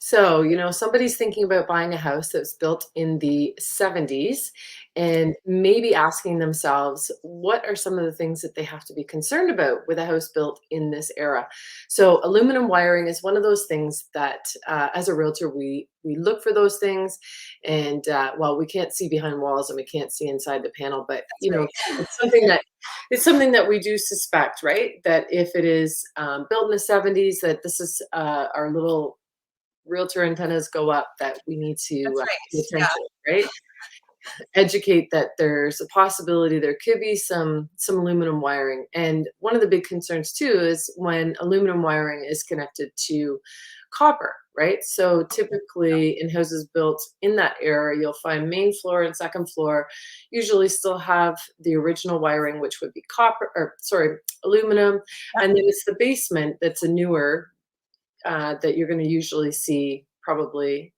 So, somebody's thinking about buying a house that was built in the 70s and maybe asking themselves, what are some of the things that they have to be concerned about with a house built in this era? So, aluminum wiring is one of those things that, as a realtor, we look for those things, and well, we can't see behind walls and we can't see inside the panel, but That's right. it's something that it's something that we do suspect, right? That if it is built in the 70s, that this is our little realtor antennas go up, that we need to That's pay right. Yeah. attention, right? Educate that there's a possibility there could be some aluminum wiring. And one of the big concerns too is when aluminum wiring is connected to copper, right? So typically in houses built in that era, you'll find main floor and second floor usually still have the original wiring, which would be copper, or sorry, aluminum. Yeah. And then it's the basement that's a newer that you're going to usually see probably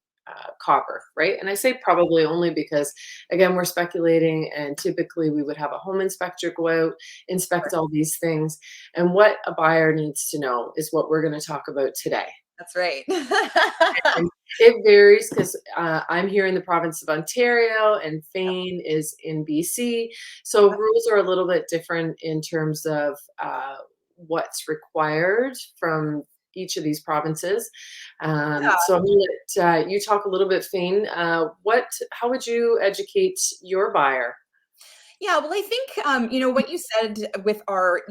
copper, right? And I say probably only because, again, we're speculating, and typically we would have a home inspector go out, inspect all these things. And what a buyer needs to know is what we're going to talk about today. That's right. And it varies because I'm here in the province of Ontario and FAEINE is in BC. So rules are a little bit different in terms of what's required from each of these provinces. So I'm going to let you talk a little bit, Fane. How would you educate your buyer? Yeah, well, I think what you said with our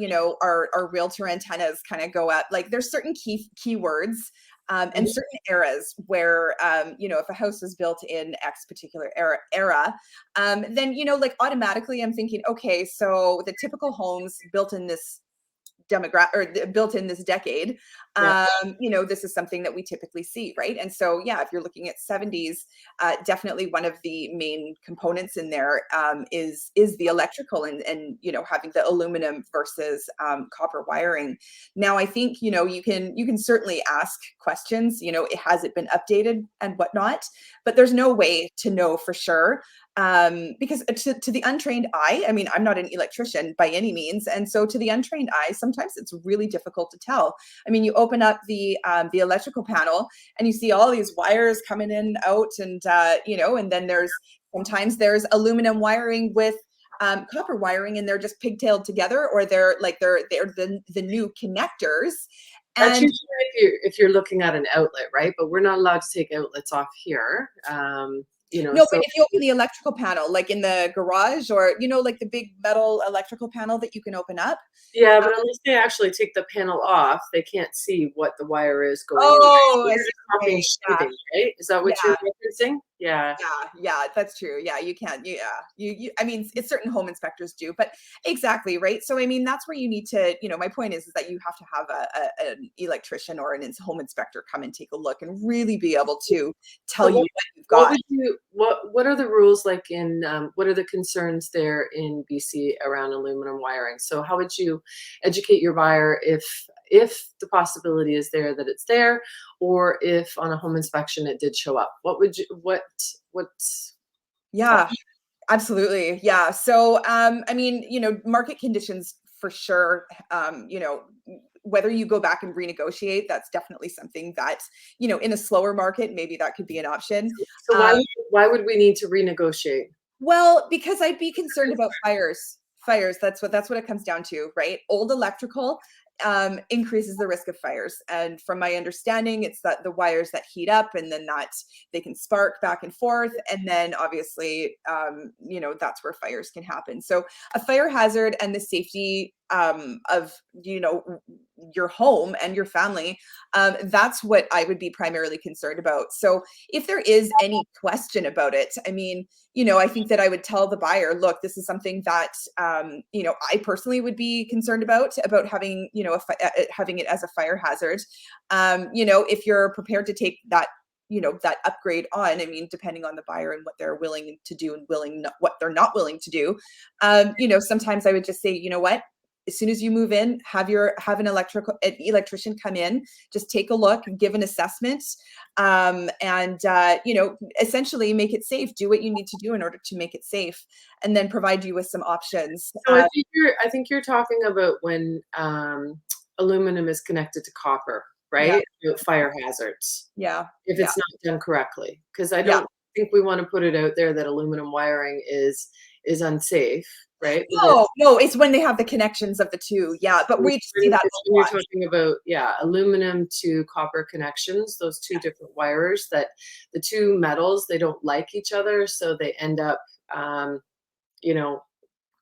our realtor antennas kind of go up. Like there's certain keywords and Mhm. certain eras where if a house was built in X particular era, then like automatically I'm thinking, okay, so the typical homes built in this built in this decade, Yeah. this is something that we typically see, right? And so yeah, if you're looking at 70s, definitely one of the main components in there is the electrical, and having the aluminum versus copper wiring. Now I think you can certainly ask questions, has it been updated and whatnot, but there's no way to know for sure, because to the untrained eye, I mean, I'm not an electrician by any means, and so to the untrained eye, sometimes it's really difficult to tell. I mean, you open up the electrical panel and you see all these wires coming in, out, and and then sometimes there's aluminum wiring with copper wiring, and they're just pigtailed together, or they're the new connectors. That's And usually if you're looking at an outlet, right? But we're not allowed to take outlets off here. no, but So if you open the electrical panel, like in the garage, or like the big metal electrical panel that you can open up. yeah, but unless they actually take the panel off, they can't see what the wire is going in there. Oh, I You're see. just talking Okay, yeah, sheathing, right? Is that what you're yeah. referencing? Yeah. Yeah, that's true. Yeah, you can't. Yeah, I mean, it's certain home inspectors do, but exactly right. So, I mean, that's where you need to. My point is that you have to have an electrician or an home inspector come and take a look and really be able to tell So you what what you've what got. would you what are the rules like in what are the concerns there in BC around aluminum wiring? So how would you educate your buyer if the possibility is there that it's there, or if on a home inspection it did show up? What would you what talk? Yeah, absolutely. Yeah. So, I mean, market conditions for sure. Whether you go back and renegotiate, that's definitely something that, in a slower market, maybe that could be an option. So Um, why would we need to renegotiate? Well, because I'd be concerned about fires. Fires, that's what it comes down to, right? Old electrical increases the risk of fires. And from my understanding, it's that the wires that heat up, and then that they can spark back and forth. And then obviously, that's where fires can happen. So a fire hazard and the safety of, your home and your family, that's what I would be primarily concerned about. So if there is any question about it, I mean, I think that I would tell the buyer, look, this is something that, I personally would be concerned about having, having it as a fire hazard. If you're prepared to take that upgrade on, I mean, depending on the buyer and what they're willing to do and what they're not willing to do. Sometimes I would just say, you know what? As soon as you move in, have an electrician come in, just take a look, give an assessment, and essentially make it safe. Do what you need to do in order to make it safe, and then provide you with some options. So I think you're talking about when aluminum is connected to copper, Yeah. right? About fire hazards Yeah. if Yeah. it's not done correctly. Because I Yeah. don't think we want to put it out there that aluminum wiring is unsafe, right? No, Because no, it's when they have the connections of the 2, yeah, but we see that it's a when you're lot. talking about, yeah, aluminum to copper connections, those 2 Yeah, different wires that the 2 metals, they don't like each other, so they end up, you know,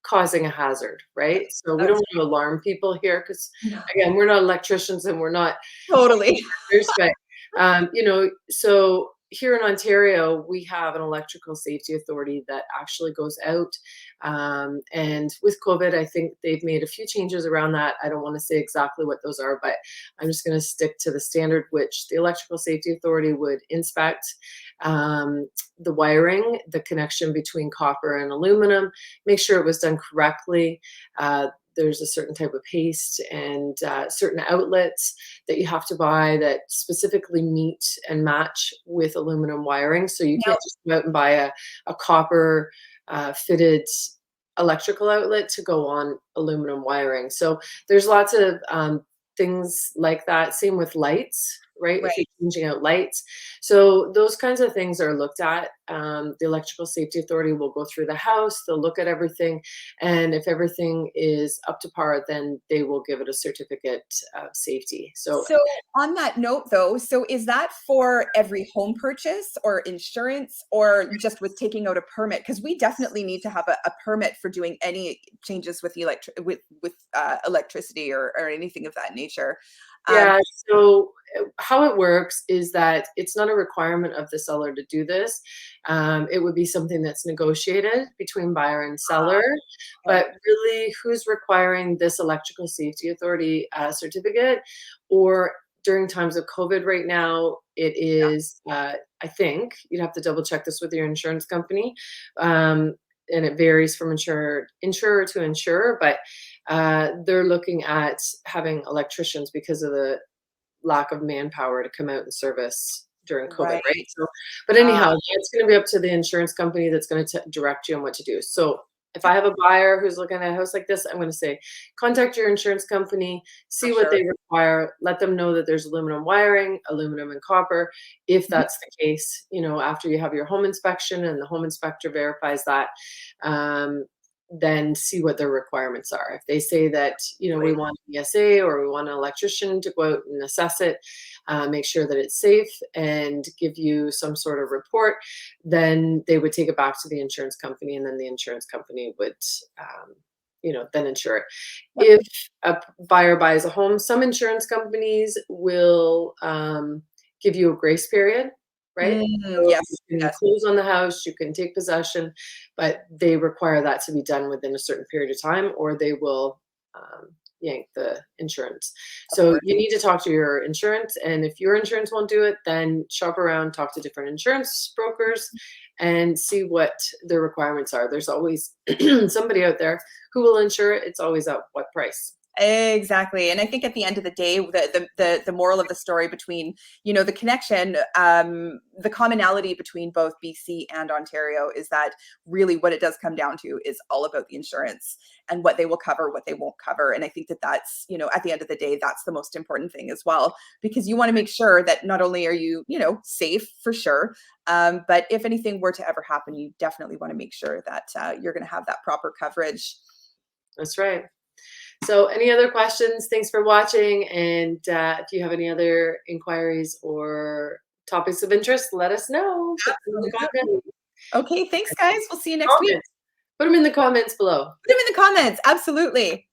causing a hazard, right? So we don't that's want to alarm people here because, no, again, we're not electricians and we're not totally. there's but, so here in Ontario, we have an electrical safety authority that actually goes out. And with COVID, I think they've made a few changes around that. I don't want to say exactly what those are, but I'm just going to stick to the standard, which the electrical safety authority would inspect the wiring, the connection between copper and aluminum, make sure it was done correctly. There's a certain type of paste and certain outlets that you have to buy that specifically meet and match with aluminum wiring. So you Now can't just go out and buy a copper fitted electrical outlet to go on aluminum wiring. So there's lots of things like that. Same with lights, right? If you're right. changing out lights. So those kinds of things are looked at. The Electrical Safety Authority will go through the house, they'll look at everything, and if everything is up to par, then they will give it a certificate of safety. So So, on that note though, so is that for every home purchase or insurance or just with taking out a permit? Because we definitely need to have a permit for doing any changes with the electricity or anything of that nature. Um, yeah, so how it works is that it's not a requirement of the seller to do this. It would be something that's negotiated between buyer and seller. okay. But really, who's requiring this electrical safety authority certificate? Or during times of COVID right now, it is, I think, you'd have to double check this with your insurance company. Um, and it varies from insurer to insurer, but they're looking at having electricians because of the lack of manpower to come out and service during COVID, right? Right. So, but anyhow, it's going to be up to the insurance company that's going to direct you on what to do. So, if I have a buyer who's looking at a house like this, I'm going to say, contact your insurance company, For see what sure. they require, let them know that there's aluminum wiring, aluminum and copper. If Mhm. that's the case, after you have your home inspection and the home inspector verifies that, um, then see what their requirements are. If they say that, we Totally. want an ESA or we want an electrician to go out and assess it, make sure that it's safe and give you some sort of report, then they would take it back to the insurance company and then the insurance company would, then insure it. Yep. If a buyer buys a home, some insurance companies will give you a grace period, right? So you Yes. can Yes. close on the house, you can take possession, but they require that to be done within a certain period of time, or they will yank the insurance. Of So course. you need to talk to your insurance, and if your insurance won't do it, then shop around, talk to different insurance brokers, and see what their requirements are. There's always somebody out there who will insure it. It's always at what price. Exactly. And I think at the end of the day, the moral of the story between, the connection, the commonality between both BC and Ontario is that really what it does come down to is all about the insurance and what they will cover, what they won't cover. And I think that that's, at the end of the day, that's the most important thing as well, because you want to make sure that not only are you, safe for sure, but if anything were to ever happen, you definitely want to make sure that you're going to have that proper coverage. That's right. So, any other questions? Thanks for watching. And if you have any other inquiries or topics of interest, let us know. Put them in the Absolutely. comments. Okay, thanks, guys. We'll see you next week. Put them in the comments below. Put them in the comments. Absolutely.